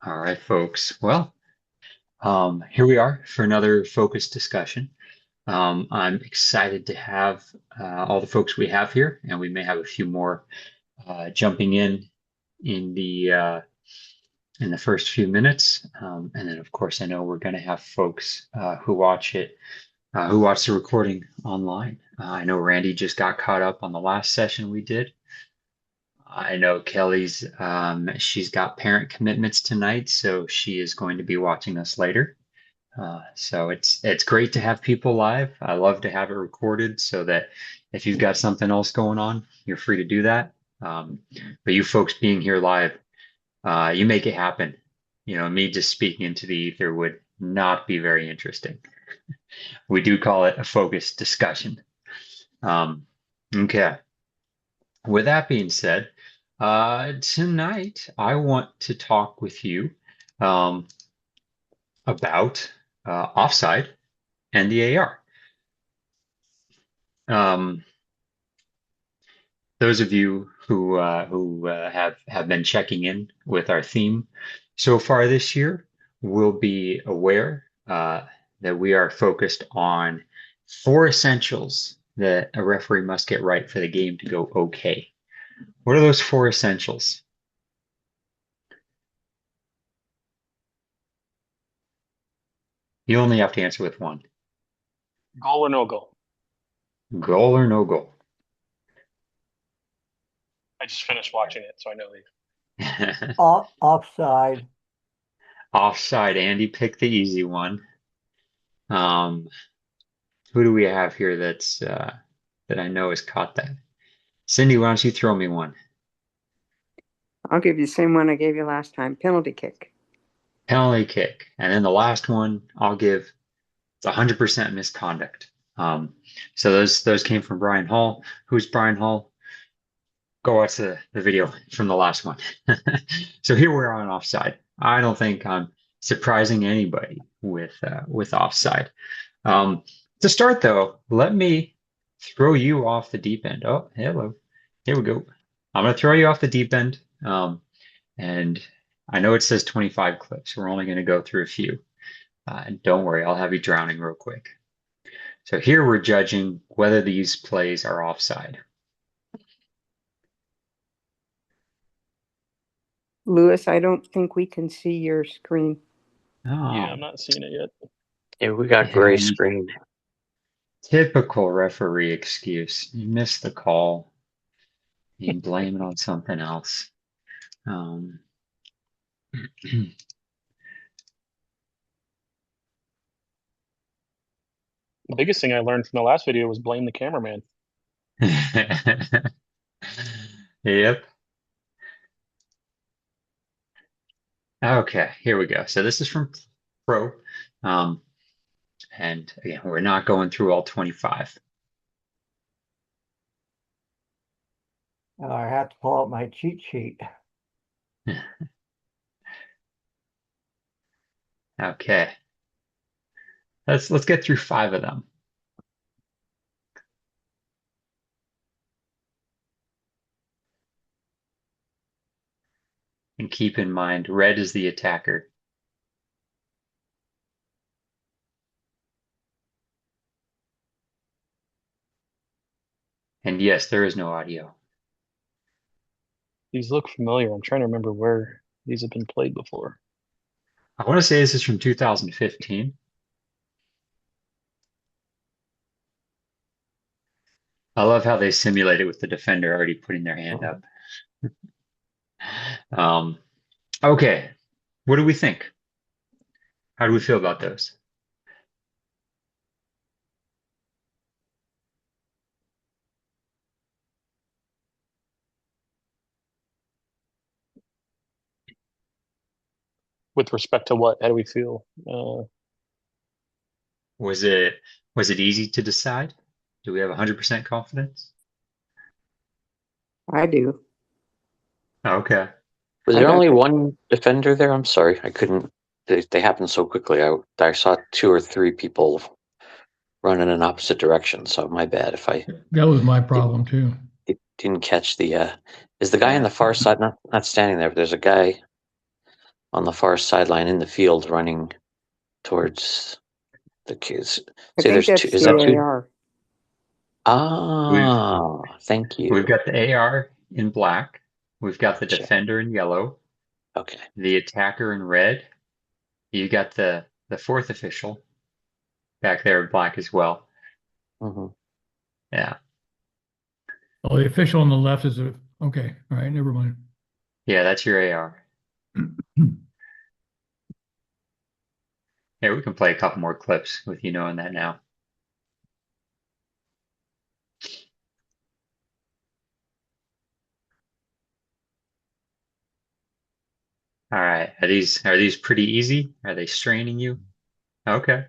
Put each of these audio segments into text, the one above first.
All right, folks. Well, here we are for another focused discussion. I'm excited to have all the folks we have here, and we may have a few more jumping in the first few minutes. And then, of course, I know we're going to have folks who watch the recording online. I know Randy just got caught up on the last session we did. I know Kelly's she's got parent commitments tonight, so she is going to be watching us later. So it's great to have people live. I love to have it recorded so that if you've got something else going on, you're free to do that. Um, but you folks being here live, you make it happen. Me just speaking into the ether would not be very interesting. We do call it a focused discussion. Um, okay. With that being said, tonight I want to talk with you um, about Offside and the AR. Um, those of you who have been checking in with our theme so far this year will be aware that we are focused on four essentials that a referee must get right for the game to go okay. What are those four essentials? You only have to answer with one. Goal or no goal? Goal or no goal? I just finished watching it, so I know these. Offside. Offside. Andy picked the easy one. Um, who do we have here that I know has caught that? Cindy, why don't you throw me one? I'll give you the same one I gave you last time. Penalty kick. Penalty kick. And then the last one I'll give it's 100% misconduct. So those came from Brian Hall. Who's Brian Hall? Go watch the video from the last one. So here we're on offside. I don't think I'm surprising anybody with offside. Um, to start though, let me throw you off the deep end. Oh, hello. Here we go. I'm gonna throw you off the deep end. And I know it says 25 clips. We're only gonna go through a few. And don't worry, I'll have you drowning real quick. So here we're judging whether these plays are offside. Lewis, I don't think we can see your screen. Yeah, Oh, I'm not seeing it yet. Yeah, we got gray screen. typical referee excuse. You missed the call. You blame it on something else. Um, The biggest thing I learned from the last video was blame the cameraman. Yep. Okay, here we go. So this is from Pro. Um, and again, we're not going through all 25. I had to pull out my cheat sheet. Okay. Let's get through five of them. And keep in mind, red is the attacker. And yes, there is no audio. These look familiar. I'm trying to remember where these have been played before. I want to say this is from 2015. I love how they simulate it with the defender already putting their hand up. Okay, what do we think? How do we feel about those? With respect to what? How do we feel? Was it was it easy to decide? Do we have 100% confidence? I do. Okay. Was I there got only the- one defender there? I'm sorry, I couldn't. They happened so quickly. I saw two or three people run in an opposite direction. So my bad if I That was my problem too. didn't catch the. Is the guy on the far side not standing there? But there's a guy on the far sideline in the field running towards the kids. I See, think there's two. that's Is the that two? AR. We've Ah, thank we've you. got the AR in black. We've got the Gotcha. defender in yellow, Okay. the attacker in red. You got the fourth official back there in black as well. Hmm. Yeah. Oh, the official on the left is a, okay, all right, never mind. Yeah, that's your AR. Yeah, we can play a couple more clips with you knowing that now. All right. Are these pretty easy? Are they straining you? Okay.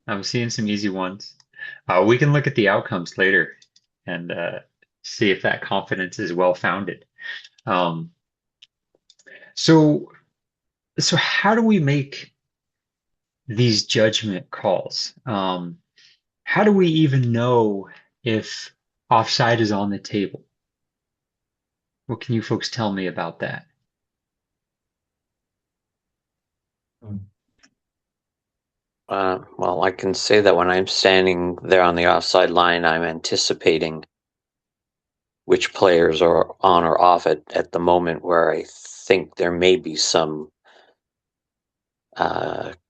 I'm seeing some easy ones. We can look at the outcomes later and see if that confidence is well founded. Um, so so how do we make these judgment calls? How do we even know if offside is on the table? What can you folks tell me about that? Well, I can say that when I'm standing there on the offside line, I'm anticipating which players are on or off at the moment where I think there may be some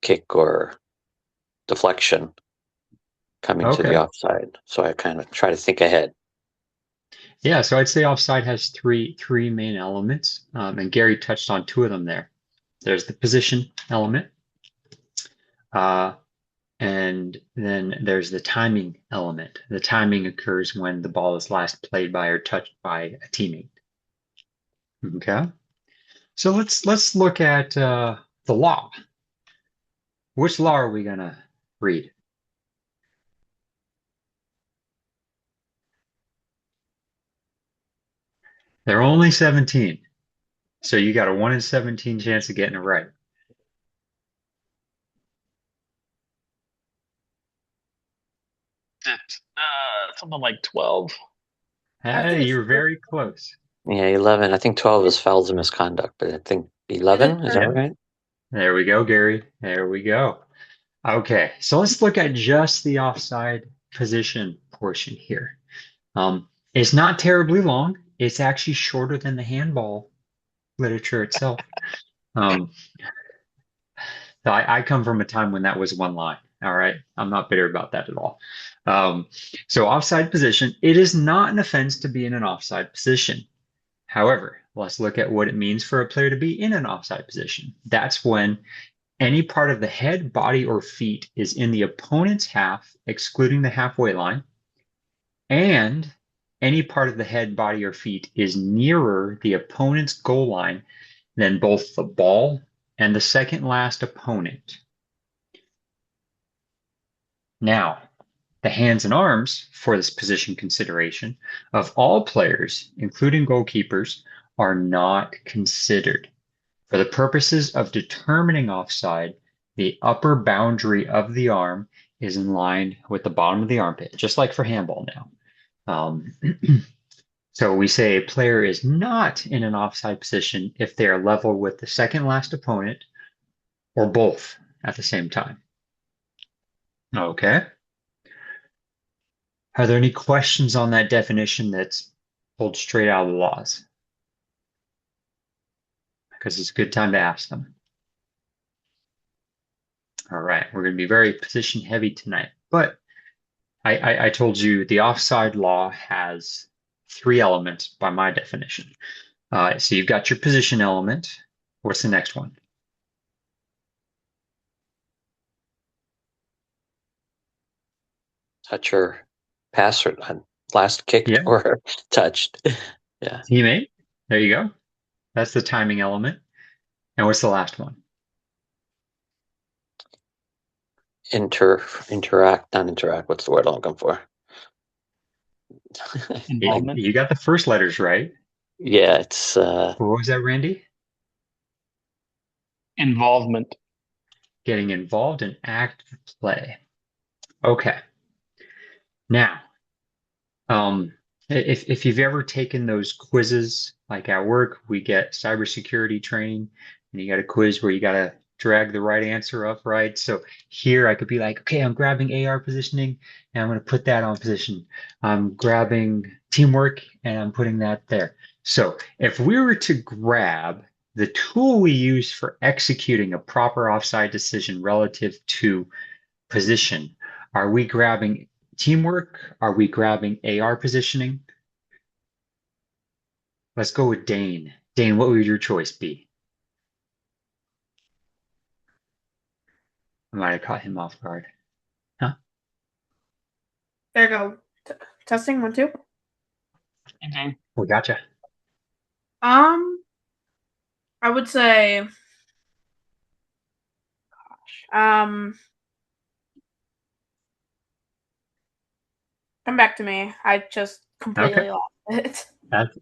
kick or deflection coming to the Okay. offside. So I kind of try to think ahead. Yeah, so I'd say offside has three main elements, and Gary touched on two of them there. There's the position element, uh, and then there's the timing element. The timing occurs when the ball is last played by or touched by a teammate. Okay, so let's look at the law. Which law are we gonna read? They're only 17, so you got a 1 in 17 chance of getting it right. Something like 12. Hey, you're very close. Yeah, 11. I think 12 is fouls and misconduct, but I think 11, is that Yep. right? There we go, Gary. There we go. Okay, so let's look at just the offside position portion here. It's not terribly long. It's actually shorter than the handball literature itself. Um, so I come from a time when that was one line. All right, I'm not bitter about that at all. Um, so offside position, it is not an offense to be in an offside position. However, let's look at what it means for a player to be in an offside position. That's when any part of the head, body, or feet is in the opponent's half, excluding the halfway line, and any part of the head, body, or feet is nearer the opponent's goal line than both the ball and the second last opponent. Now, the hands and arms for this position consideration of all players, including goalkeepers, are not considered. For the purposes of determining offside, the upper boundary of the arm is in line with the bottom of the armpit, just like for handball now. Um, so we say a player is not in an offside position if they are level with the second last opponent or both at the same time. Okay. Are there any questions on that definition that's pulled straight out of the laws? Because it's a good time to ask them. All right, we're going to be very position heavy tonight, but I told you the offside law has three elements by my definition. So you've got your position element. What's the next one? Touch or pass or last kicked Yeah, or touched. Yeah. teammate. There you go. That's the timing element. And what's the last one? Interact, not interact. What's the word I'm looking for? Involvement. You got the first letters right. Yeah, it's What was that, Randy? Involvement. Getting involved in active play. Okay. Now, if you've ever taken those quizzes, like at work, we get cybersecurity training. and you got a quiz where you got to drag the right answer up, right? So here I could be like, okay, I'm grabbing AR positioning and I'm going to put that on position. I'm grabbing teamwork and I'm putting that there. So if we were to grab the tool we use for executing a proper offside decision relative to position, are we grabbing teamwork? Are we grabbing AR positioning? Let's go with Dane. Dane, what would your choice be? I might have caught him off guard. Huh? There you go. Testing 1, 2. Okay. We gotcha. I would say, come back to me. I just completely Okay. lost it.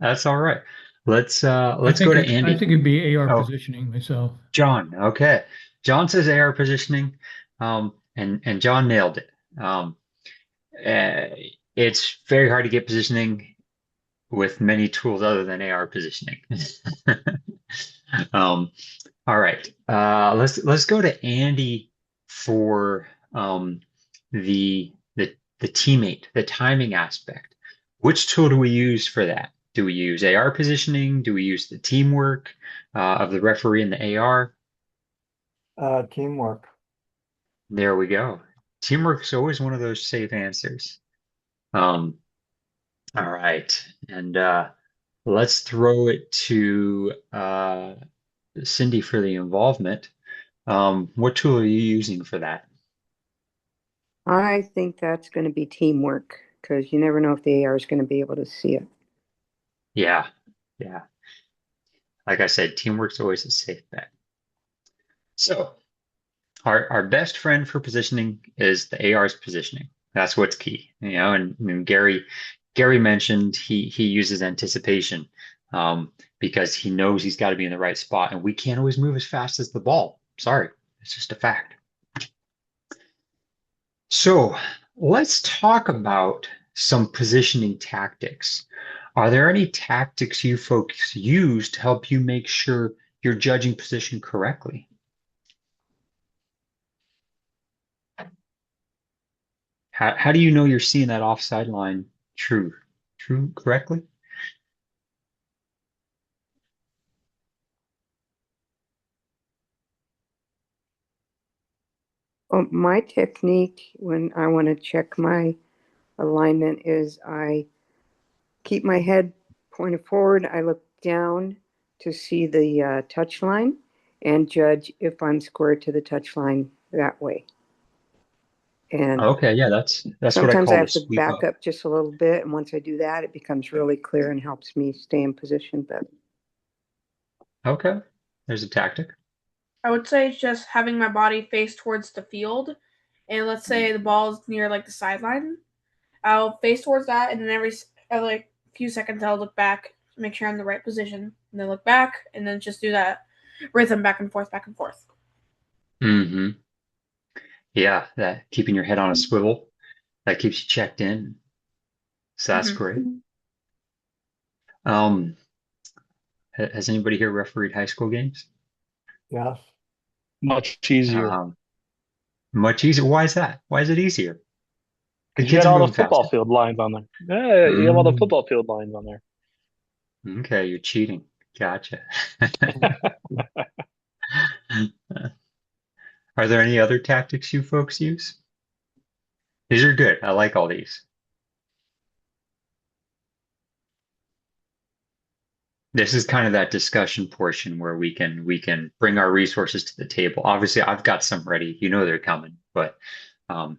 That's all right. Let's I go think to I Andy. think it'd be AR Oh, positioning myself. John. Okay. John says AR positioning. And John nailed it. It's very hard to get positioning with many tools other than AR positioning. Um, all right. Let's go to Andy for the teammate, the timing aspect. Which tool do we use for that? Do we use AR positioning? Do we use the teamwork of the referee and the AR? Teamwork. There we go. Teamwork's always one of those safe answers. Um, all right. And let's throw it to Cindy for the involvement. What tool are you using for that? I think that's going to be teamwork because you never know if the AR is going to be able to see it. Yeah, yeah. Like I said, teamwork's always a safe bet. So our best friend for positioning is the AR's positioning. That's what's key, and Gary mentioned he uses anticipation because he knows he's got to be in the right spot, and we can't always move as fast as the ball. Sorry, it's just a fact. So let's talk about some positioning tactics. Are there any tactics you folks use to help you make sure you're judging position correctly? How do you know you're seeing that offside line true correctly? Well, my technique when I want to check my alignment is I keep my head pointed forward. I look down to see the touch line and judge if I'm square to the touch line that way. And Okay, yeah, that's what I sometimes I call the have to sweep back up. up just a little bit. And once I do that, it becomes really clear and helps me stay in position better. Okay, there's a tactic. I would say just having my body face towards the field, and let's say the ball is near like the sideline. I'll face towards that, and then every like few seconds I'll look back, make sure I'm in the right position, and then look back, and then just do that rhythm back and forth, back and forth. Hmm. Yeah, that keeping your head on a swivel, that keeps you checked in. So that's great. Um, has anybody here refereed high school games? Yes. Much easier. Much easier. Why is that? Why is it easier? The Because you kids got are all the moving football faster. field lines on there. Yeah, you have all the Mm, football field lines on there. okay, you're cheating. Gotcha. Are there any other tactics you folks use? These are good. I like all these. This is kind of that discussion portion where we can bring our resources to the table. Obviously, I've got some ready. You know they're coming, but um,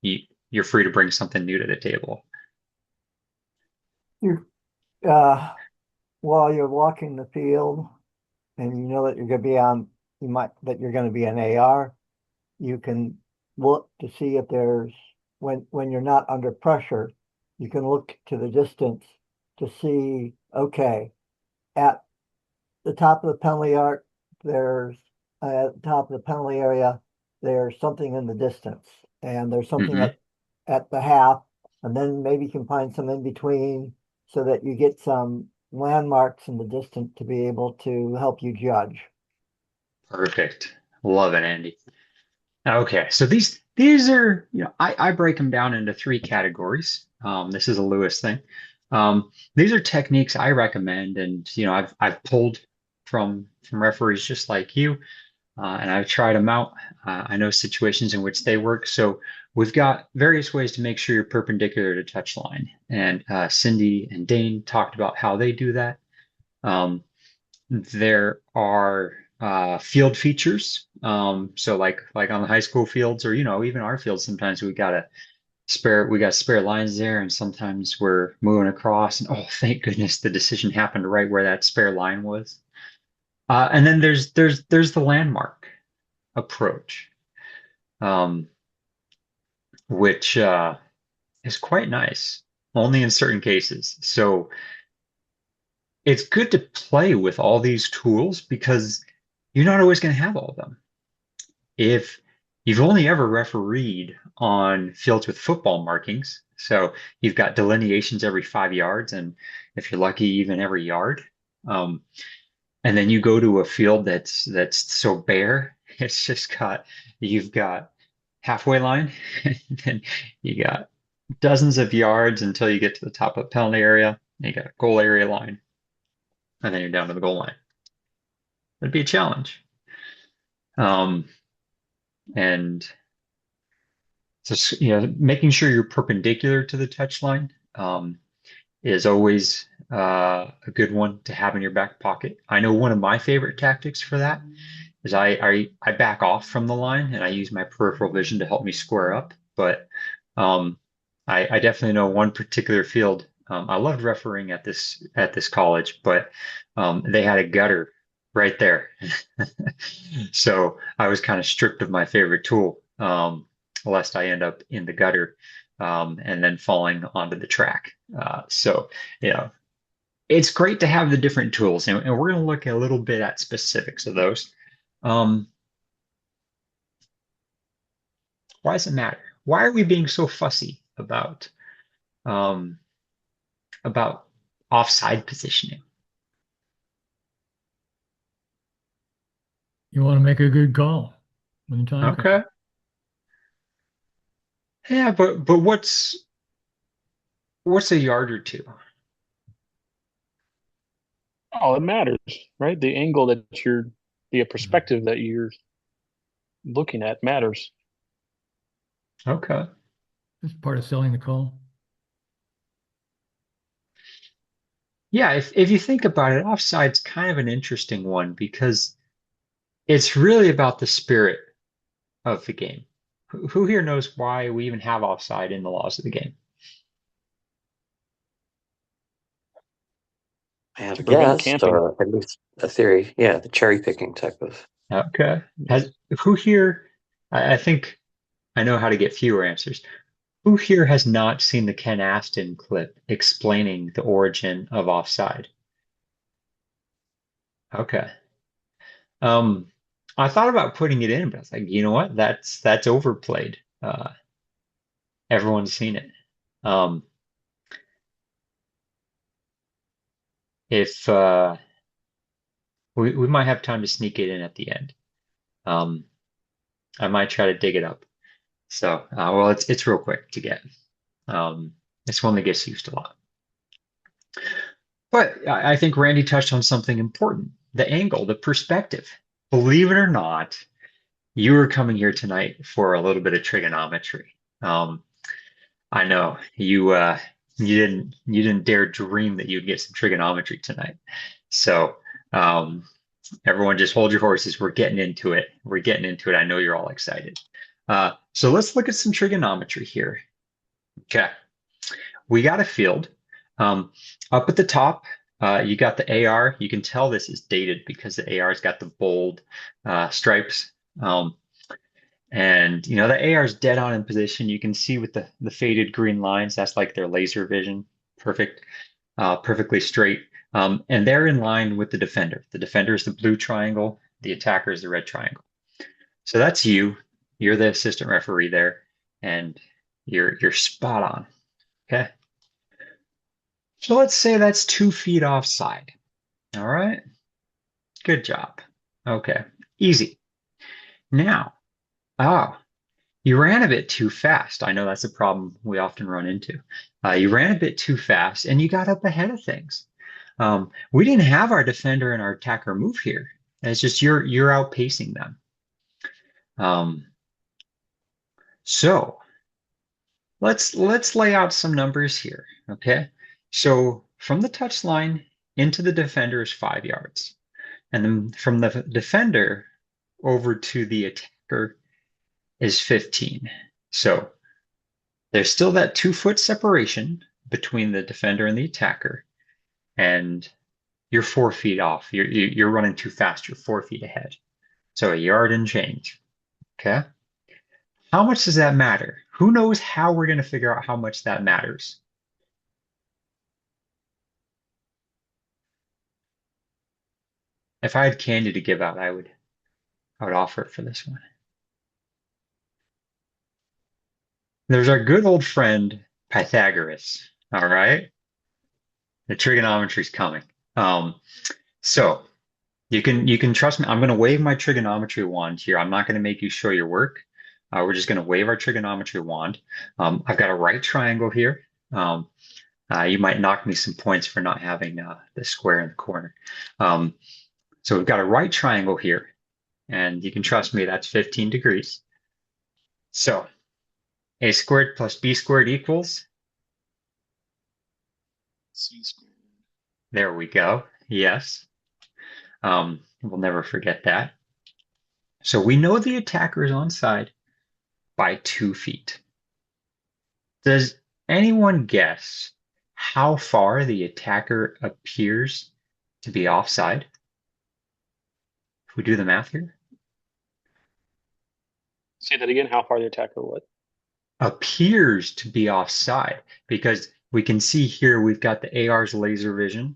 you you're free to bring something new to the table. You, while you're walking the field and you know that you're going to be that you're going to be an AR, you can look to see if there's, when you're not under pressure, you can look to the distance to see, okay, at the top of the penalty arc, there's, at the top of the penalty area, there's something in the distance, and there's something Hmm. at the half, and then maybe you can find some in between so that you get some landmarks in the distance to be able to help you judge. Perfect. Love it, Andy. Okay, so these are, I break them down into three categories. This is a Lewis thing. These are techniques I recommend, and I've pulled from referees just like you, and I've tried them out. I know situations in which they work. So we've got various ways to make sure you're perpendicular to touch line, and Cindy and Dane talked about how they do that. There are field features. So like on the high school fields, or even our fields, sometimes we got spare lines there, and sometimes we're moving across, and oh, thank goodness the decision happened right where that spare line was. And then there's the landmark approach, um, which is quite nice, only in certain cases. So it's good to play with all these tools because you're not always going to have all of them. If you've only ever refereed on fields with football markings, so you've got delineations every 5 yards, and if you're lucky, even every yard. And then you go to a field that's so bare, it's just you've got halfway line, and then you got dozens of yards until you get to the top of the penalty area. And you got a goal area line, and then you're down to the goal line. It'd be a challenge. And so, making sure you're perpendicular to the touch line is always a good one to have in your back pocket. I know one of my favorite tactics for that is I back off from the line and I use my peripheral vision to help me square up. But I definitely know one particular field. I loved refereeing at this college, but they had a gutter right there. So I was kind of stripped of my favorite tool, lest I end up in the gutter and then falling onto the track. So, it's great to have the different tools, and we're going to look a little bit at specifics of those. Why does it matter? Why are we being so fussy about offside positioning? You want to make a good call when the time comes. Okay. Yeah, but what's a yard or two? Oh, it matters, right? The angle that the perspective that you're looking at matters. Okay. It's part of selling the call. Yeah, if you think about it, offside's kind of an interesting one because it's really about the spirit of the game. Who here knows why we even have offside in the laws of the game? I have To a prevent guess, camping. or at least a theory. Yeah, the cherry picking type of. Okay. Who here, I think I know how to get fewer answers. Who here has not seen the Ken Aston clip explaining the origin of offside? Okay. I thought about putting it in, but I was like, you know what? That's overplayed. Everyone's seen it. If we might have time to sneak it in at the end. I might try to dig it up. So, well, it's real quick to get. It's one that gets used a lot. But I think Randy touched on something important, the angle, the perspective. Believe it or not, you were coming here tonight for a little bit of trigonometry. I know you didn't dare dream that you'd get some trigonometry tonight. So everyone just hold your horses. We're getting into it. We're getting into it. I know you're all excited. So let's look at some trigonometry here. Okay. We got a field. Up at the top, you got the AR. You can tell this is dated because the AR's got the bold stripes. And the AR is dead on in position. You can see with the faded green lines, that's like their laser vision. Perfect, perfectly straight. And they're in line with the defender. The defender is the blue triangle. The attacker is the red triangle. So that's you. You're the assistant referee there, and you're spot on. Okay. So let's say that's 2 feet offside. All right. Good job. Okay. Easy. Now, oh, you ran a bit too fast. I know that's a problem we often run into. You ran a bit too fast and you got up ahead of things. We didn't have our defender and our attacker move here. It's just you're outpacing them. Um, so let's lay out some numbers here. Okay. So from the touchline into the defender is 5 yards. And then from the defender over to the attacker is 15. So there's still that 2 foot separation between the defender and the attacker, and you're 4 feet off. You're running too fast. You're 4 feet ahead. So a yard and change. Okay. How much does that matter? Who knows how we're going to figure out how much that matters? If I had candy to give out, I would offer it for this one. There's our good old friend Pythagoras. All right. The trigonometry is coming. So you can trust me. I'm going to wave my trigonometry wand here. I'm not going to make you show your work. We're just going to wave our trigonometry wand. I've got a right triangle here. You might knock me some points for not having the square in the corner. So we've got a right triangle here, and you can trust me, that's 15 degrees. So a squared plus b squared equals C squared. There we go. Yes. We'll never forget that. So we know the attacker is onside by 2 feet. Does anyone guess how far the attacker appears to be offside? If we do the math here, Say that again. How far the attacker what? appears to be offside, because we can see here we've got the AR's laser vision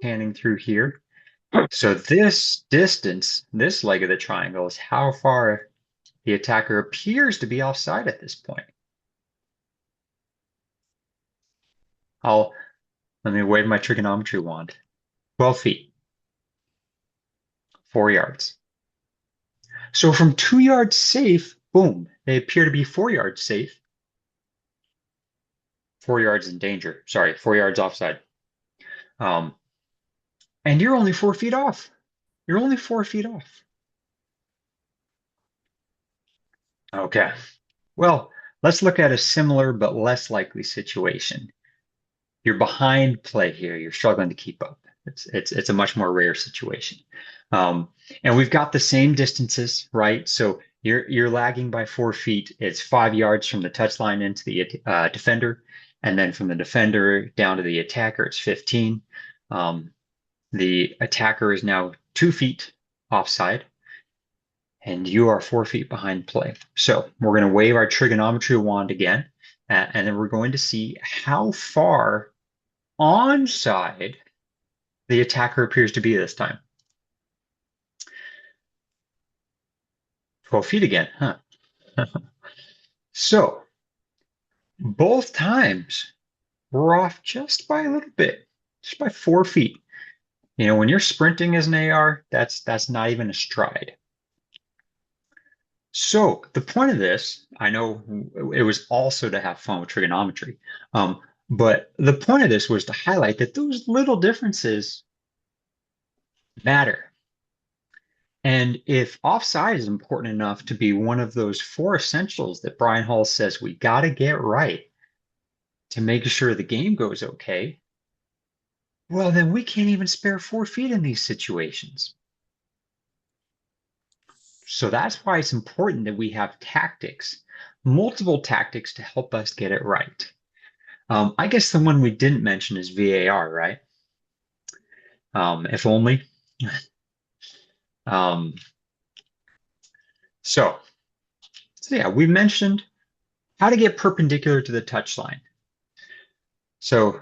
panning through here. So this distance, this leg of the triangle, is how far the attacker appears to be offside at this point. Let me wave my trigonometry wand. 12 feet, 4 yards. So from 2 yards safe, boom, they appear to be 4 yards safe. 4 yards in danger. Sorry, 4 yards offside. And you're only 4 feet off. You're only 4 feet off. Okay. Well, let's look at a similar but less likely situation. You're behind play here. You're struggling to keep up. It's a much more rare situation. And we've got the same distances, right? So you're lagging by 4 feet. It's 5 yards from the touchline into the defender, and then from the defender down to the attacker, it's 15. The attacker is now 2 feet offside, and you are 4 feet behind play. So we're going to wave our trigonometry wand again, and then we're going to see how far onside the attacker appears to be this time. 12 feet again, huh? So both times we're off just by a little bit, just by 4 feet. You know, when you're sprinting as an AR, that's not even a stride. So the point of this, I know it was also to have fun with trigonometry, but the point of this was to highlight that those little differences matter. And if offside is important enough to be one of those 4 essentials that Brian Hall says we got to get right to make sure the game goes okay, well, then we can't even spare 4 feet in these situations. So that's why it's important that we have tactics, multiple tactics to help us get it right. I guess the one we didn't mention is VAR, right? If only. So yeah, we mentioned how to get perpendicular to the touchline. So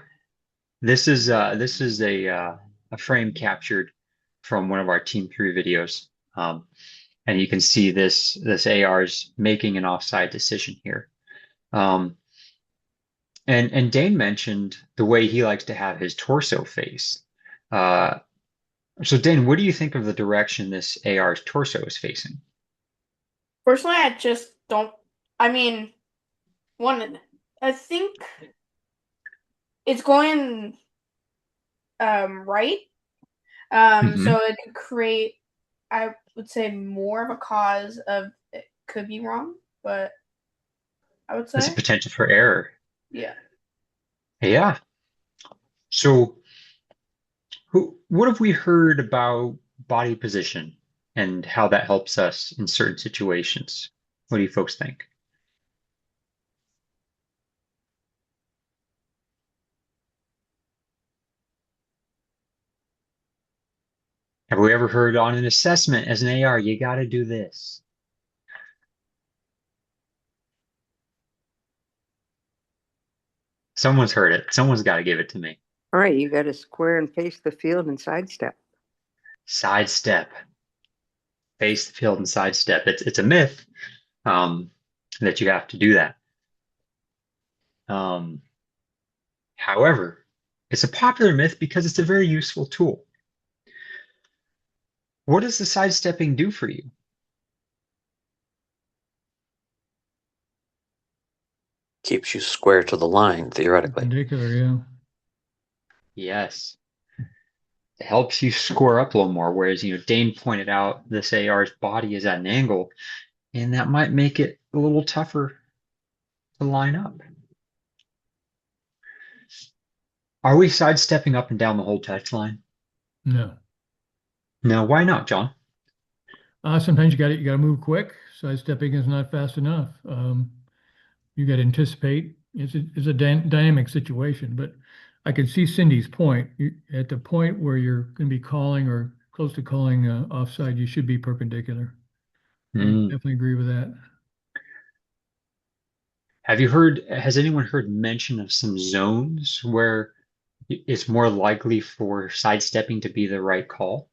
this is a frame captured from one of our Team 3 videos, and you can see this AR is making an offside decision here, And Dane mentioned the way he likes to have his torso face. Uh, so Dane, what do you think of the direction this AR's torso is facing? Personally, I just don't. I mean, one, I think it's going right. Hmm. So it could create, I would say, more of a cause of it could be wrong, but I would There's a say, potential for error. yeah. Yeah. So what have we heard about body position and how that helps us in certain situations? What do you folks think? Have we ever heard on an assessment as an AR, you got to do this? Someone's heard it. Someone's got to give it to me. All right, you got to square and face the field and sidestep. Sidestep, face the field and sidestep. It's a myth um, that you have to do that. Um, however, it's a popular myth because it's a very useful tool. What does the sidestepping do for you? Keeps you square to the line, theoretically. Perpendicular, yeah. Yes, it helps you square up a little more. Whereas, Dane pointed out this AR's body is at an angle, and that might make it a little tougher to line up. Are we sidestepping up and down the whole touch line? No. No, why not, John? Sometimes you got to move quick. Sidestepping is not fast enough. You got to anticipate. It's a dynamic situation, but I can see Cindy's point. At the point where you're going to be calling or close to calling offside, you should be perpendicular. I would Mm. definitely agree with that. Has anyone heard mention of some zones where it's more likely for sidestepping to be the right call?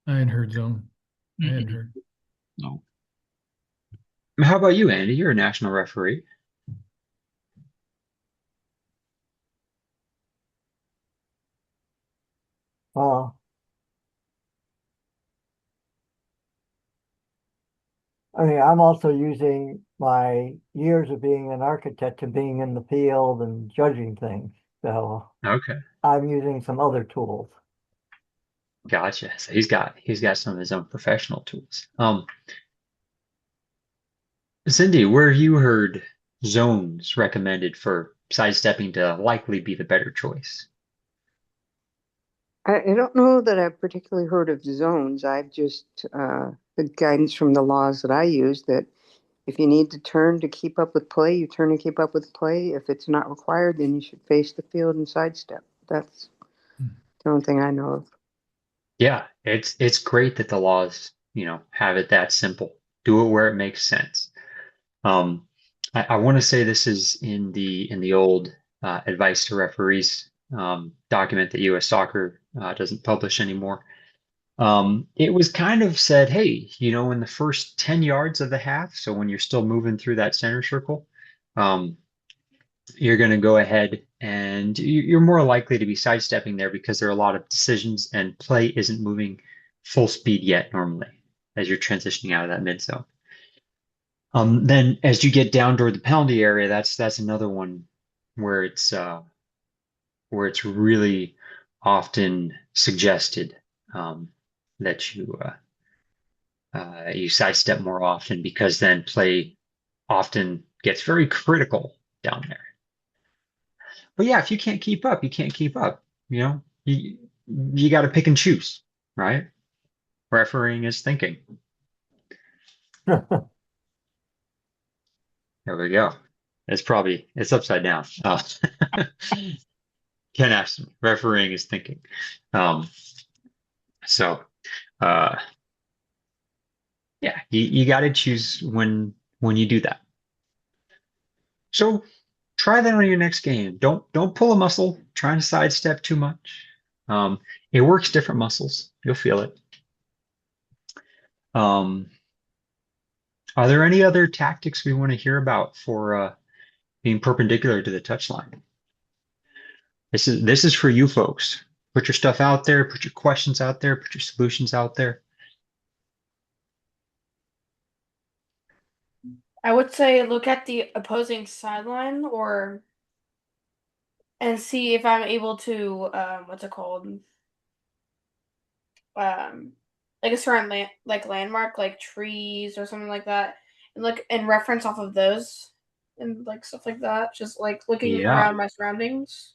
I hadn't heard zone. I hadn't Mm-mm. heard. No. How about you, Andy? You're a national referee. Uh, I mean, I'm also using my years of being an architect and being in the field and judging things. So Okay, I'm using some other tools. gotcha. So he's got some of his own professional tools. Cindy, where have you heard zones recommended for sidestepping to likely be the better choice? I don't know that I've particularly heard of zones. I've just the guidance from the laws that I use that if you need to turn to keep up with play, you turn and keep up with play. If it's not required, then you should face the field and sidestep. That's the only thing I know of. Yeah, it's great that the laws, have it that simple. Do it where it makes sense. Um, I want to say this is in the old advice to referees document that U.S. Soccer doesn't publish anymore. It was kind of said, hey, in the first 10 yards of the half, so when you're still moving through that center circle, um, you're going to go ahead and you're more likely to be sidestepping there because there are a lot of decisions and play isn't moving full speed yet normally as you're transitioning out of that mid zone. Then as you get down toward the penalty area, that's another one where it's really often suggested that you sidestep more often because then play often gets very critical down there. But yeah, if you can't keep up, you can't keep up. You got to pick and choose, right? Refereeing is thinking. There we go. It's upside down. Ken asked me. Refereeing is thinking. Um, so uh, yeah, you got to choose when you do that. So try that on your next game. Don't pull a muscle trying to sidestep too much. It works different muscles. You'll feel it. Um, Are there any other tactics we want to hear about for being perpendicular to the touchline? This is for you folks. Put your stuff out there, put your questions out there, put your solutions out there. I would say look at the opposing sideline or and see if I'm able to what's it called? Like a certain landmark, like trees or something like that, and look and reference off of those and like stuff like that. Just like looking Yeah. around my surroundings.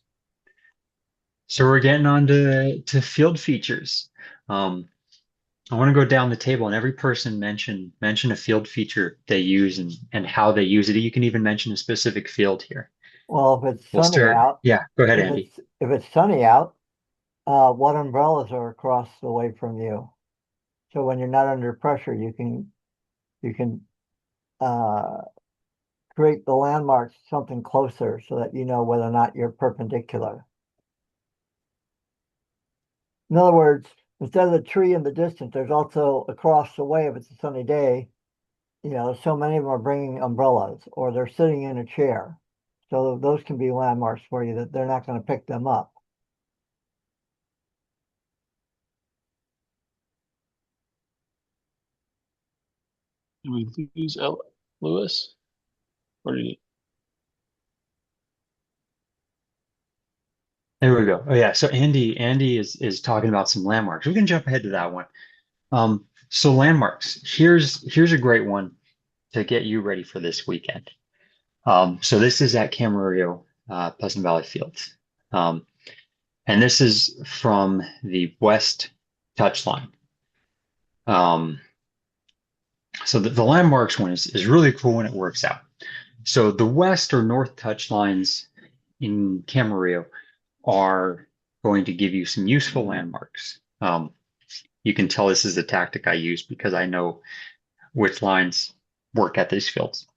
So we're getting on to field features. I want to go down the table and every person mention a field feature they use and how they use it. You can even mention a specific field here. Well, if it's We'll sunny start. out, Yeah, go ahead, if Andy. it's sunny out, what umbrellas are across the way from you? So when you're not under pressure, you can uh, create the landmarks something closer so that you know whether or not you're perpendicular. In other words, instead of the tree in the distance, there's also across the way if it's a sunny day, so many of them are bringing umbrellas or they're sitting in a chair. So those can be landmarks for you that they're not going to pick them up. Did we lose Lewis? Or did There we go. Oh yeah. So Andy is talking about some landmarks. We can jump ahead to that one. So landmarks. Here's a great one to get you ready for this weekend. So this is at Camarillo, Pleasant Valley Fields. And this is from the west touchline. So the landmarks one is really cool when it works out. So the west or north touchlines in Camarillo are going to give you some useful landmarks. You can tell this is the tactic I use because I know which lines work at these fields.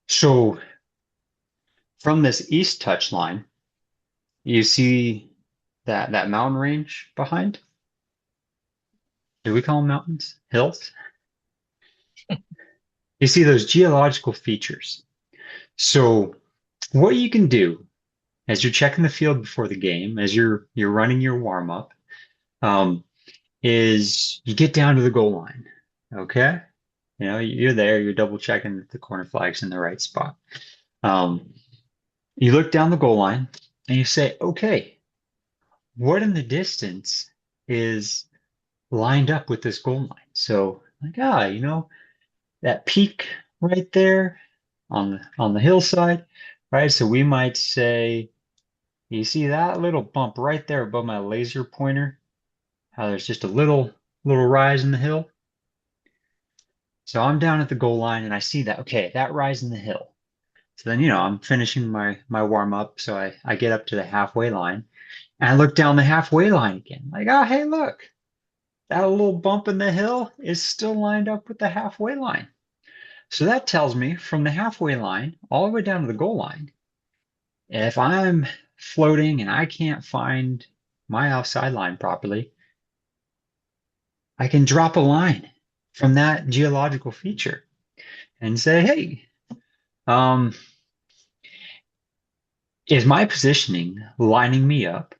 So from this east touch line, you see that mountain range behind? Do we call them mountains? Hills? You see those geological features. So what you can do as you're checking the field before the game, as you're running your warm up, is you get down to the goal line. Okay? You're there, you're double checking that the corner flag's in the right spot. You look down the goal line and you say, okay, what in the distance is lined up with this goal line? So like, that peak right there on the hillside, right? So we might say, you see that little bump right there above my laser pointer? How there's just a little rise in the hill. So I'm down at the goal line and I see that, okay, that rise in the hill. So then, I'm finishing my warm up. So I get up to the halfway line and I look down the halfway line again. Like, oh, hey, look, that little bump in the hill is still lined up with the halfway line. So that tells me from the halfway line all the way down to the goal line, if I'm floating and I can't find my offside line properly, I can drop a line from that geological feature and say, hey, is my positioning lining me up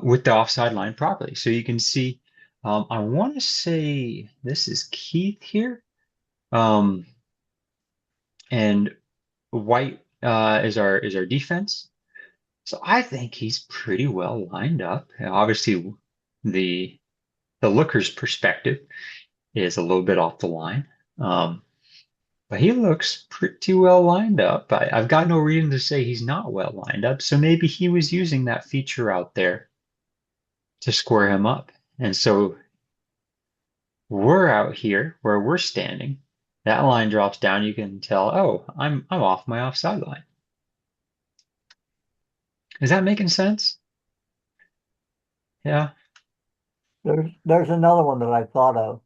with the offside line properly? So you can see, I want to say this is Keith here, and White is our defense. So I think he's pretty well lined up. And obviously, the looker's perspective is a little bit off the line. But he looks pretty well lined up. I've got no reason to say he's not well lined up. So maybe he was using that feature out there to square him up. And so we're out here where we're standing. That line drops down. You can tell, oh, I'm off my offside line. Is that making sense? Yeah. There's another one that I thought of,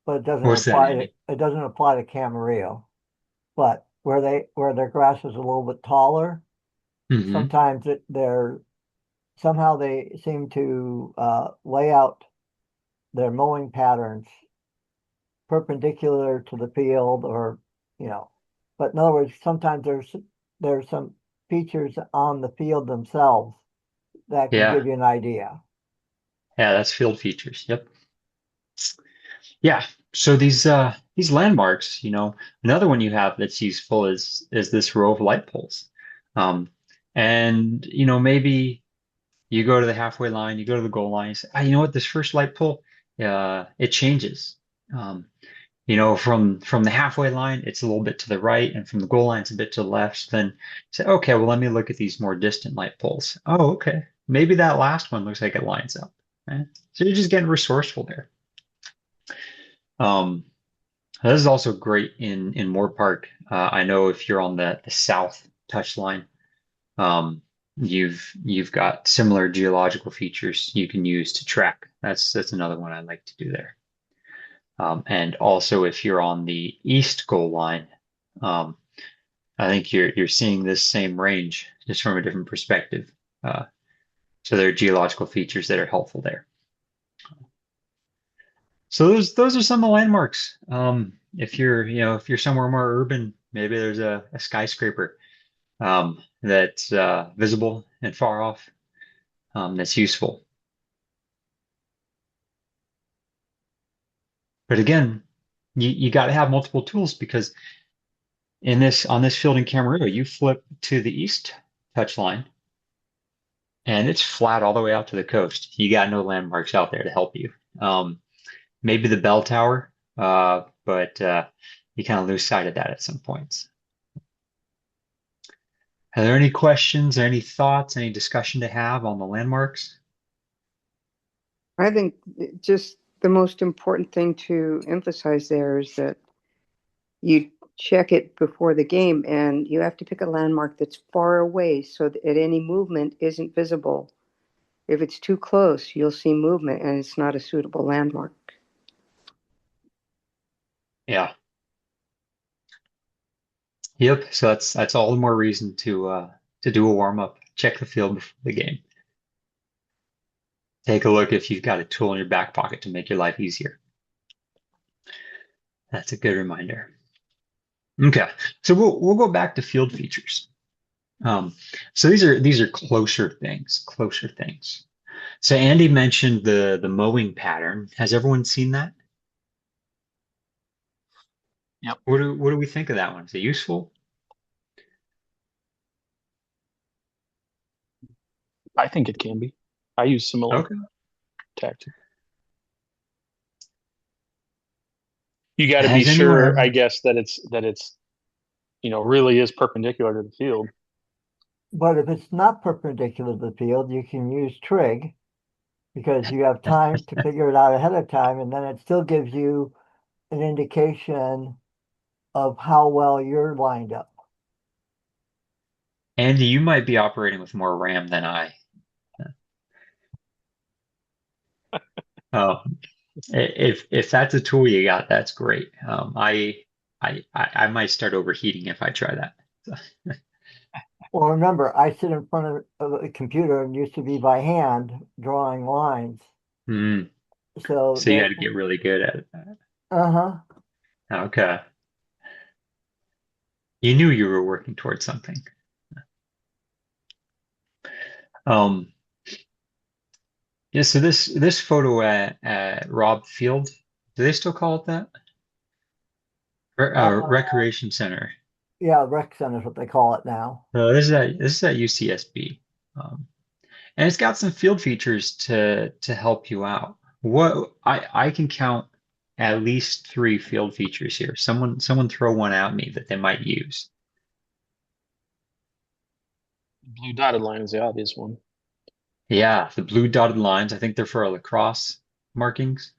but What's that, Andy? it doesn't apply to Camarillo. But where their grass is a little bit taller, Hmm. sometimes they're somehow they seem to lay out their mowing patterns perpendicular to the field or, but in other words, sometimes there's some features on the field themselves that can Yeah. give you an idea. Yeah, that's field features. Yep. Yeah. So these landmarks, another one you have that's useful is this row of light poles. Um, and maybe you go to the halfway line, you go to the goal line, you say, you know what, this first light pole, it changes. Um, from the halfway line, it's a little bit to the right, and from the goal line, it's a bit to the left. So then say, okay, well, let me look at these more distant light poles. Oh, okay. Maybe that last one looks like it lines up. Right? So you're just getting resourceful there. Um, this is also great in Moore Park. I know if you're on the south touch line, you've got similar geological features you can use to track. That's another one I like to do there. And also if you're on the east goal line, um, I think you're seeing this same range just from a different perspective. Uh, so there are geological features that are helpful there. So those are some of the landmarks. If you're somewhere more urban, maybe there's a skyscraper that's visible and far off, that's useful. But again, you got to have multiple tools because on this field in Camarillo, you flip to the east touch line and it's flat all the way out to the coast. You got no landmarks out there to help you. Maybe the bell tower, but you kind of lose sight of that at some points. Are there any questions, or any thoughts, any discussion to have on the landmarks? I think just the most important thing to emphasize there is that you check it before the game and you have to pick a landmark that's far away so that any movement isn't visible. If it's too close, you'll see movement and it's not a suitable landmark. Yeah. Yep. So that's all the more reason to do a warm up. Check the field before the game. Take a look if you've got a tool in your back pocket to make your life easier. That's a good reminder. Okay, so we'll go back to field features. So these are closer things, closer things. So Andy mentioned the mowing pattern. Has everyone seen that? Yep. What do we think of that one? Is it useful? I think it can be. I use similar Okay. tactics. You got to be Has anyone sure, I ever? guess, that it's really is perpendicular to the field. But if it's not perpendicular to the field, you can use trig because you have time to figure it out ahead of time, and then it still gives you an indication of how well you're lined up. Andy, you might be operating with more RAM than I. Um, if that's a tool you got, that's great. I might start overheating if I try that. Well, remember, I sit in front of a computer and used to be by hand drawing lines. Mm, So so you got that, to get really good at it. uh-huh. Okay. You knew you were working towards something. Um, yeah, so this photo at Robb Field, do they still call it that? Uh, Recreation Center. yeah, rec center is what they call it now. This is at UCSB. And it's got some field features to help you out. What I can count at least three field features here. Someone throw one at me that they might use. The blue dotted line is the obvious one. Yeah, the blue dotted lines, I think they're for our lacrosse markings.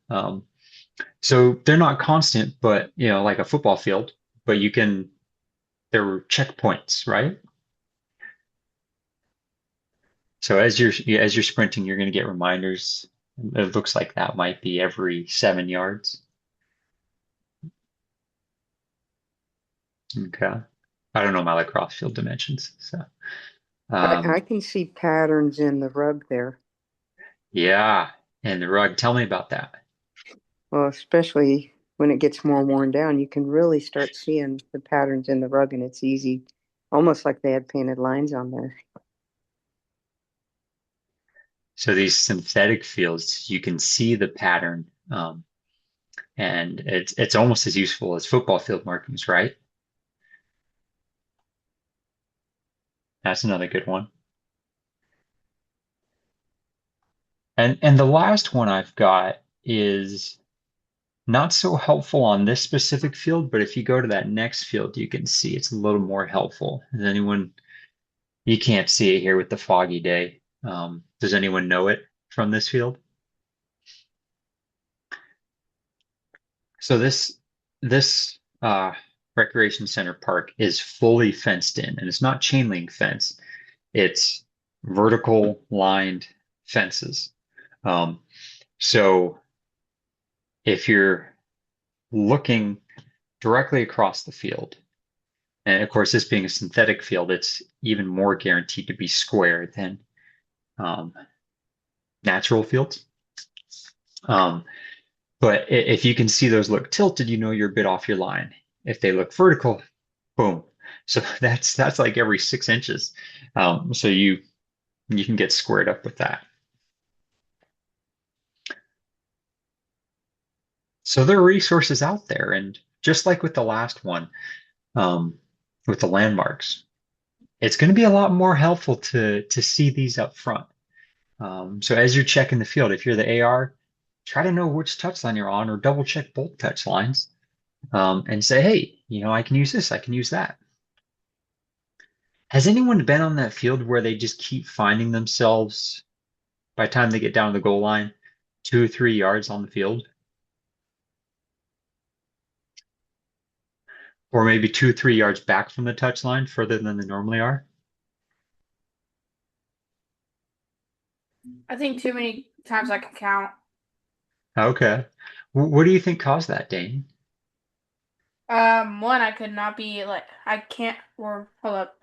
So they're not constant, but like a football field, but they're checkpoints, right? So as you're sprinting, you're going to get reminders. It looks like that might be every 7 yards. Okay. I don't know my lacrosse field dimensions, so I um, can see patterns in the rug there. yeah. And the rug, tell me about that. Well, especially when it gets more worn down, you can really start seeing the patterns in the rug, and it's easy, almost like they had painted lines on there. So these synthetic fields, you can see the pattern, and it's almost as useful as football field markings, right? That's another good one. And the last one I've got is not so helpful on this specific field, but if you go to that next field, you can see it's a little more helpful. Does anyone, you can't see it here with the foggy day. Does anyone know it from this field? So this recreation center park is fully fenced in, and it's not chain link fence. It's vertical lined fences. So if you're looking directly across the field, and of course, this being a synthetic field, it's even more guaranteed to be square than natural fields. But if you can see those look tilted, you know you're a bit off your line. If they look vertical, boom. So that's like every 6 inches. So you can get squared up with that. So there are resources out there, and just like with the last one, with the landmarks, it's going to be a lot more helpful to see these up front. So as you're checking the field, if you're the AR, try to know which touchline you're on, or double check both touchlines, and say, hey, I can use this, I can use that. Has anyone been on that field where they just keep finding themselves by the time they get down to the goal line, 2 or 3 yards on the field? Or maybe 2 or 3 yards back from the touchline, further than they normally are? I think too many times I can count. Okay. What do you think caused that, Dane? One, I could not be like, I can't, or hold up.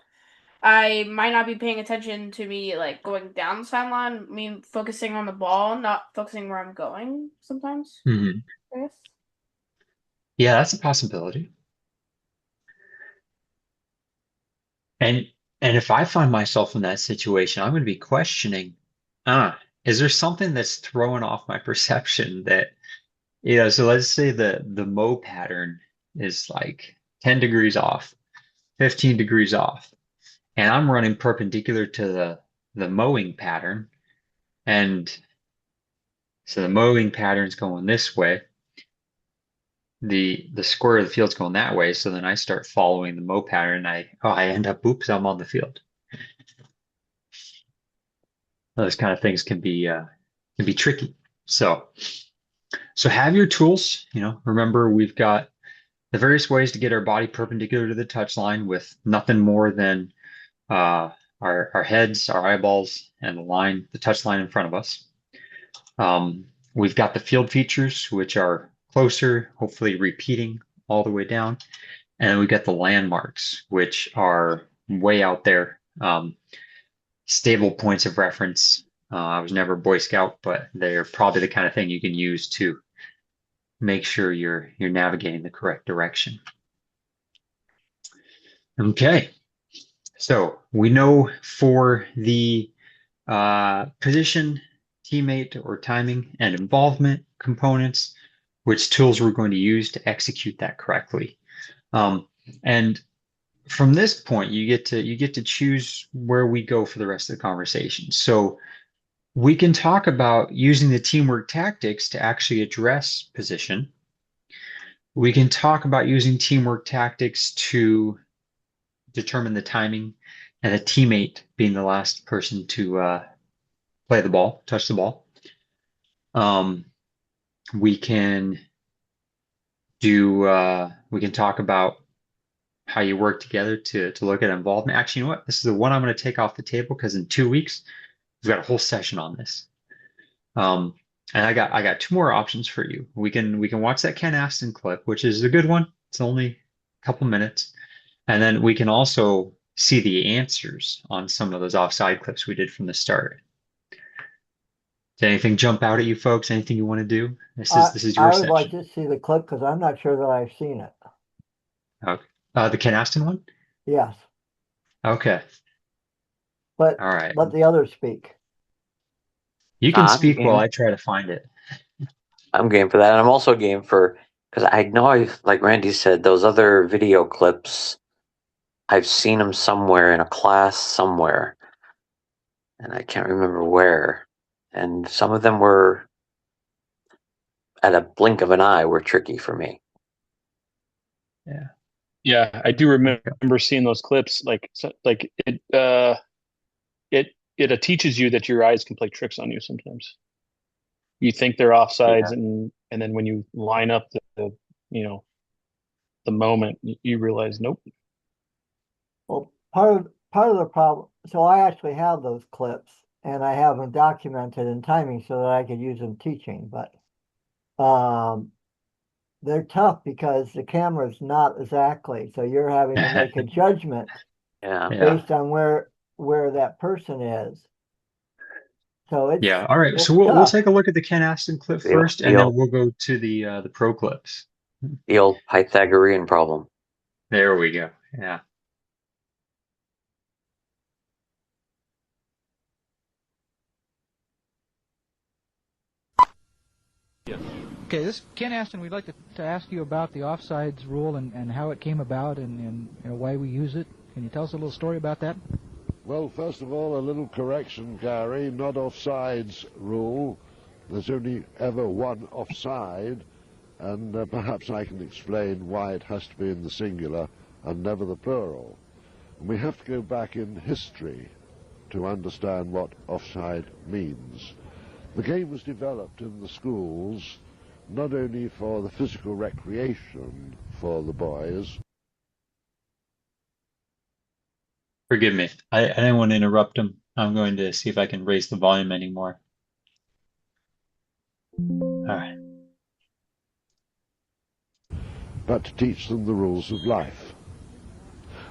I might not be paying attention to me like going down the sideline, focusing on the ball, not focusing where I'm going sometimes, Mhm. I guess. Yeah, that's a possibility. And and if I find myself in that situation, I'm going to be questioning, is there something that's throwing off my perception that, so let's say the mow pattern is like 10 degrees off, 15 degrees off, and I'm running perpendicular to the mowing pattern, and so the mowing pattern's going this way, the square of the field's going that way, so then I start following the mow pattern, and I end up, oops, I'm on the field. Those kind of things can be tricky. So have your tools. Remember, we've got the various ways to get our body perpendicular to the touch line with nothing more than our heads, our eyeballs, and the touch line in front of us. We've got the field features, which are closer, hopefully repeating all the way down. And then we've got the landmarks, which are way out there, stable points of reference. I was never a Boy Scout, but they're probably the kind of thing you can use to make sure you're navigating the correct direction. Okay, so we know for the position, teammate, or timing and involvement components, which tools we're going to use to execute that correctly. And from this point, you get to choose where we go for the rest of the conversation. So we can talk about using the teamwork tactics to actually address position. We can talk about using teamwork tactics to determine the timing, and a teammate being the last person to play the ball, touch the ball. We can talk about how you work together to look at involvement. Actually, you know what? This is the one I'm going to take off the table because in 2 weeks we've got a whole session on this. And I got 2 more options for you. We can watch that Ken Aston clip, which is a good one. It's only a couple minutes. And then we can also see the answers on some of those offside clips we did from the start. Did anything jump out at you folks? Anything you want to do? I, This is your I would like session. to see the clip because I'm not sure that I've seen it. Okay. The Ken Aston one? Yes, Okay. but All right. let the others speak. You can I'm speak while game. I try to find it. I'm game for that, and I'm also game for because I know like Randy said, those other video clips. I've seen them somewhere in a class somewhere, and I can't remember where. And some of them were at a blink of an eye were tricky for me. Yeah. Yeah, I do Okay. remember seeing those clips. Like it teaches you that your eyes can play tricks on you sometimes. You think they're offsides, Yeah. and then when you line up you know the moment, you realize nope. Well, part of the problem, so I actually have those clips and I have them documented in timing so that I could use them teaching, but they're tough because the camera's not exactly, so you're having to make a judgment Yeah. Yeah. based on where that person is. So Yeah. All right. So it's we'll tough. take a look at the Ken Aston clip first, The and then old we'll go to the pro clips. the old Pythagorean problem. There we go. Yeah. Okay, this is Ken Aston. We'd like to ask you about the offsides rule and how it came about and you know, why we use it. Can you tell us a little story about that? Well, first of all, a little correction, Gary. Not offsides rule. There's only ever one offside, and perhaps I can explain why it has to be in the singular and never the plural. And we have to go back in history to understand what offside means. The game was developed in the schools not only for the physical recreation for the boys. Forgive me. I didn't want to interrupt him. I'm going to see if I can raise the volume anymore. All right. But to teach them the rules of life.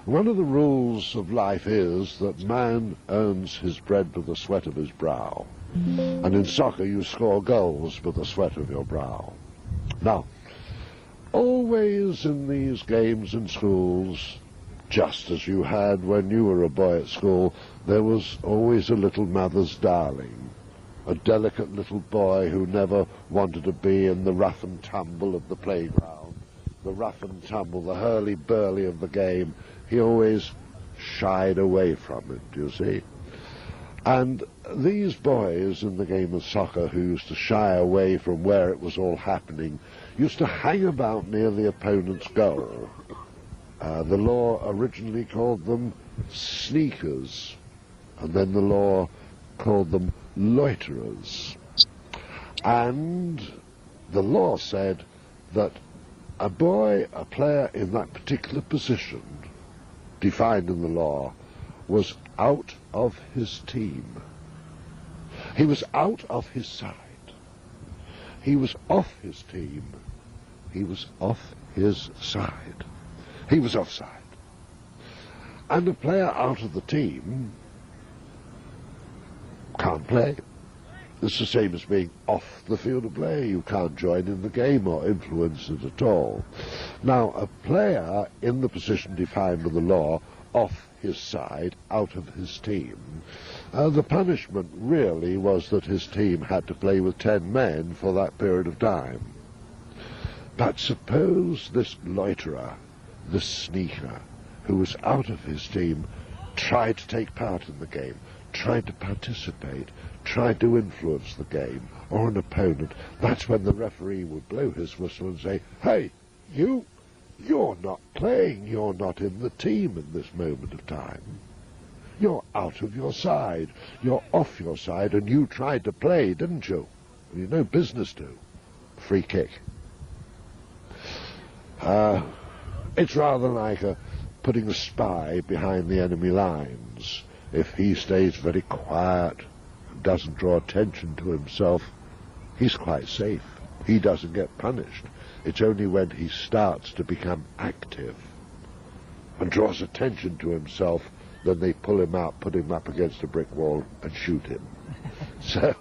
One of the rules of life is that man earns his bread with the sweat of his brow. And in soccer you score goals with the sweat of your brow. Now, always in these games in schools, just as you had when you were a boy at school, there was always a little mother's darling, a delicate little boy who never wanted to be in the rough and tumble of the playground, the rough and tumble, the hurly-burly of the game. He always shied away from it, you see. And these boys in the game of soccer who used to shy away from where it was all happening used to hang about near the opponent's goal. The law originally called them sneakers, and then the law called them loiterers. And the law said that a boy, a player in that particular position, defined in the law, was out of his team. He was out of his side. He was off his team. He was off his side. He was offside. And a player out of the team can't play. It's the same as being off the field of play. You can't join in the game or influence it at all. Now, a player in the position defined by the law, off his side, out of his team, the punishment really was that his team had to play with 10 men for that period of time. But suppose this loiterer, this sneaker, who was out of his team, tried to take part in the game, tried to participate, tried to influence the game, or an opponent. That's when the referee would blow his whistle and say, "Hey, you're not playing, you're not in the team in this moment of time. You're out of your side, you're off your side, and you tried to play, didn't you? You no business to." Free kick. It's rather like putting a spy behind the enemy lines. If he stays very quiet, doesn't draw attention to himself, he's quite safe. He doesn't get punished. It's only when he starts to become active and draws attention to himself, then they pull him out, put him up against a brick wall and shoot him. So,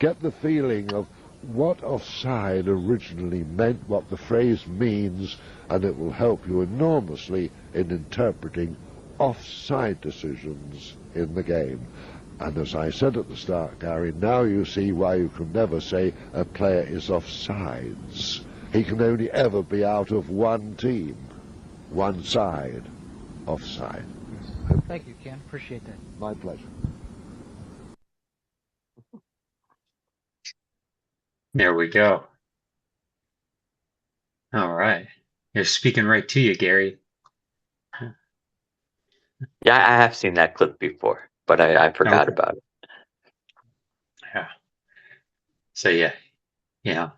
get the feeling of what offside originally meant, what the phrase means, and it will help you enormously in interpreting offside decisions in the game. And as I said at the start, Gary, now you see why you can never say a player is offsides. He can only ever be out of one team, one side, offside. Thank you, Ken. Appreciate that. My pleasure. There we go. All right. You're speaking right to you, Gary. Yeah, I have seen that clip before, but I forgot Okay. about it. Yeah. So yeah.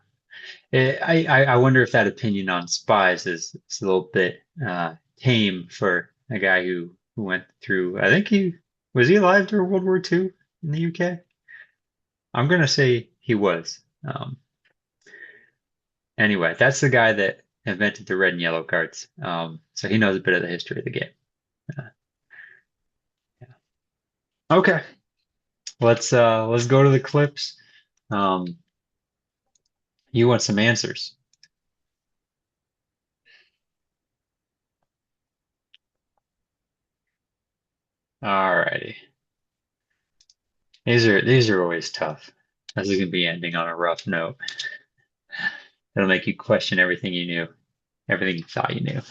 I wonder if that opinion on spies is a little bit tame for a guy who went through. I think he was he alive during World War II in the UK? I'm gonna say he was. Anyway, that's the guy that invented the red and yellow cards. So he knows a bit of the history of the game. Uh, okay, let's go to the clips. Um, you want some answers? All righty. These are always tough. This is gonna be ending on a rough note. It'll make you question everything you knew, everything you thought you knew.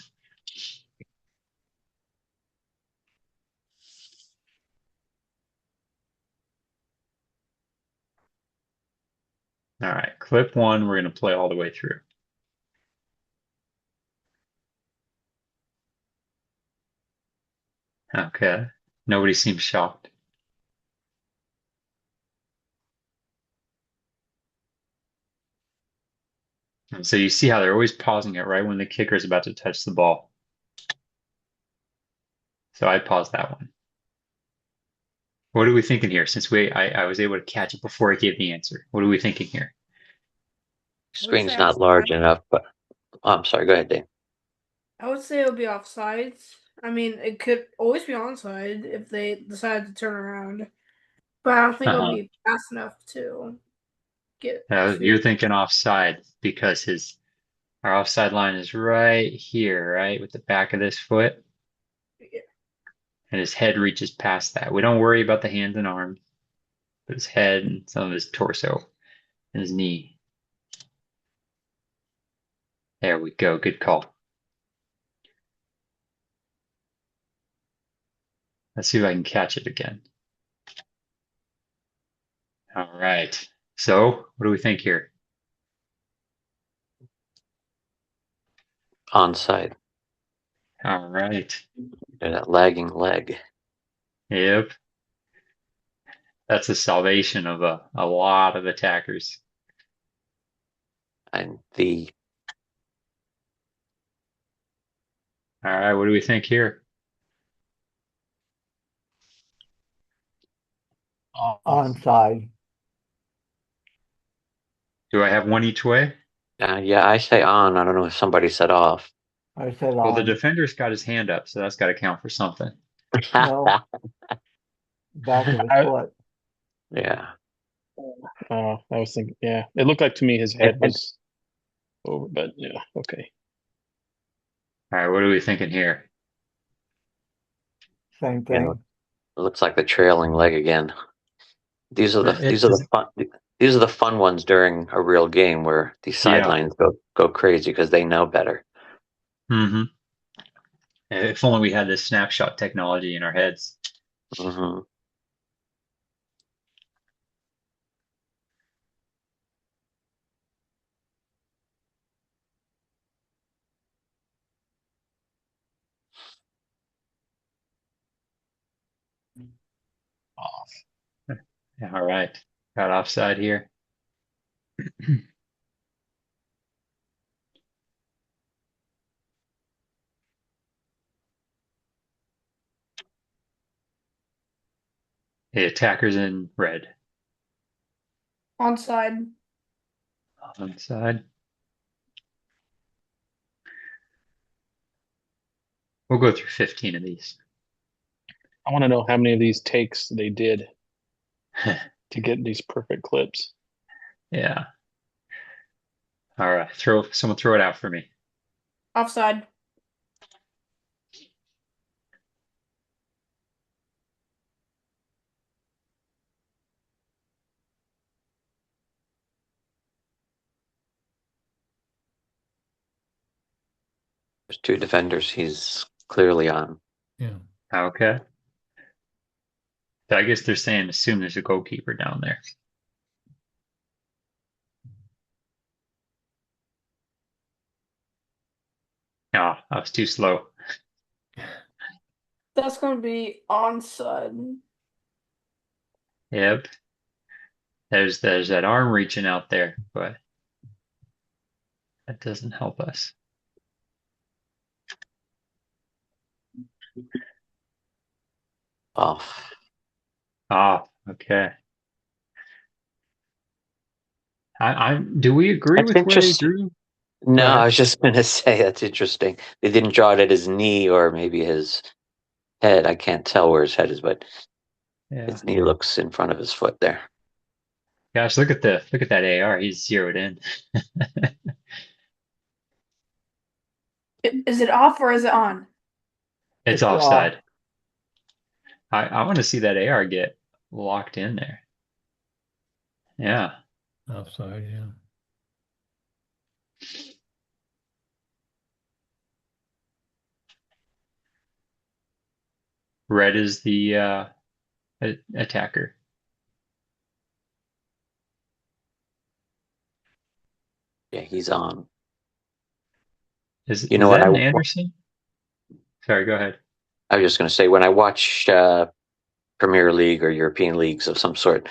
All right, clip one, we're gonna play all the way through. Okay. Nobody seems shocked. And so you see how they're always pausing it right when the kicker is about to touch the ball. So I paused that one. What are we thinking here? Since I was able to catch it before I gave the answer. What are we thinking here? Screen's not large enough, but I'm sorry. Go ahead, Dave. I would say it would be offsides. I mean, it could always be onside if they decide to turn around, but I don't think it'll be fast enough to get You're to. thinking offside because our offside line is right here, right, with the back of this foot, Yeah. and his head reaches past that. We don't worry about the hands and arms, but his head and some of his torso and his knee. There we go. Good call. Let's see if I can catch it again. All right. So, what do we think here? Onside. All right. That lagging leg. Yep. That's the salvation of a lot of attackers. And All right. What do we think here? Onside. Do I have one each way? yeah, I say on. I don't know if somebody said off. I said Well, the on. defender's got his hand up, so that's got to count for something. No. Back of his foot. Yeah. I was thinking, yeah, it looked like to me his head was over, but yeah, okay. All right. What are we thinking here? Same thing. It looks like the trailing leg again. These are the fun ones during a real game where these sidelines go crazy because they know better. Mm-hmm. If only we had this snapshot technology in our heads. Mm-hmm. Off. All right. Got offside here. The attacker's in red. Onside. Onside. We'll go through 15 of these. I want to know how many of these takes they did to get these perfect clips. Yeah. All right. Someone throw it out for me. Offside. There's two defenders. He's clearly on. Yeah. Okay. So I guess they're saying assume there's a goalkeeper down there. Oh, I was too slow. That's going to be onside. Yep. There's that arm reaching out there, but that doesn't help us. Off. Ah, okay. Do we agree That's with where they interesting. drew? No, Go I ahead. was just going to say that's interesting. They didn't draw it at his knee or maybe his head. I can't tell where his head is, but Yeah. his knee looks in front of his foot there. Gosh, look at that AR. He's zeroed in. Is it off or is it on? It's It's off. offside. I want to see that AR get locked in there. Yeah. Offside, yeah. Red is the attacker. Yeah, he's on. Is You is know what? that an Anderson? Sorry, go ahead. I was just going to say when I watch Premier League or European leagues of some sort,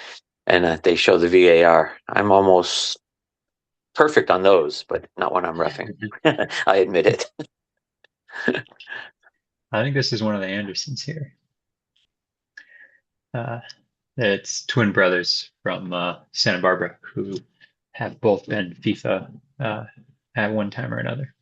and they show the VAR, I'm almost perfect on those, but not when I'm reffing. I admit it. I think this is one of the Andersons here. It's twin brothers from Santa Barbara who have both been FIFA at one time or another.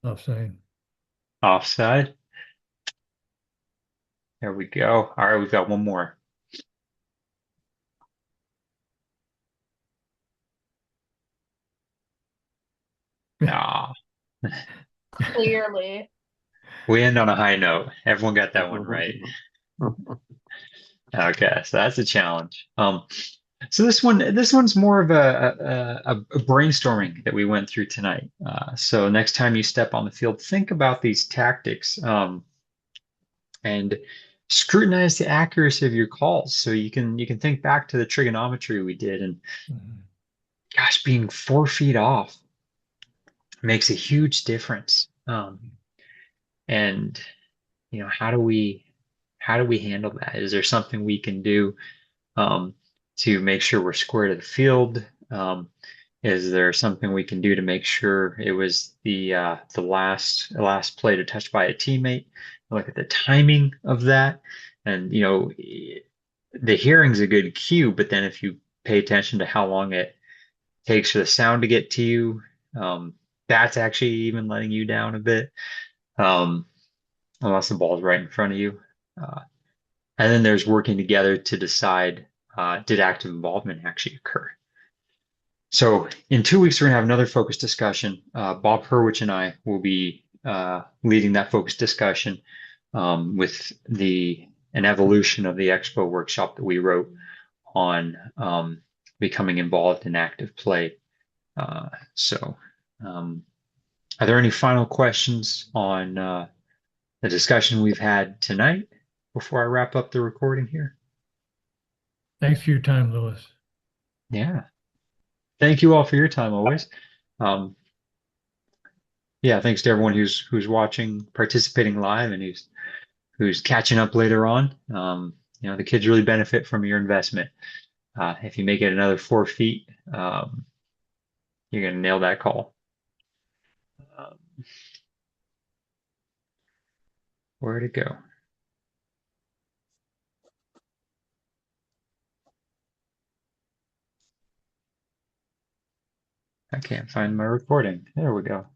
Offside. Offside. There we go. All right, we've got one more. Ah, Clearly. we end on a high note. Everyone got that one right. Okay, so that's a challenge. So this one's more of a brainstorming that we went through tonight. So next time you step on the field, think about these tactics, and scrutinize the accuracy of your calls. So you can think back to the trigonometry we did, and gosh, being 4 feet off makes a huge difference. And how do we handle that? Is there something we can do um, to make sure we're square to the field? Is there something we can do to make sure it was the last play to touch by a teammate? Look at the timing of that, and the hearing's a good cue, but then if you pay attention to how long it takes for the sound to get to you, that's actually even letting you down a bit, um, unless the ball's right in front of you. Uh, and then there's working together to decide, did active involvement actually occur? So in 2 weeks, we're going to have another focus discussion. Bob Hurwich and I will be leading that focus discussion with an evolution of the expo workshop that we wrote on becoming involved in active play. So are there any final questions on the discussion we've had tonight before I wrap up the recording here? Thanks for your time, Lewis. Yeah. Thank you all for your time always. Um, yeah, thanks to everyone who's watching, participating live, and who's catching up later on. The kids really benefit from your investment. If you make it another 4 feet, you're gonna nail that call. Um, where to go? I can't find my recording. There we go.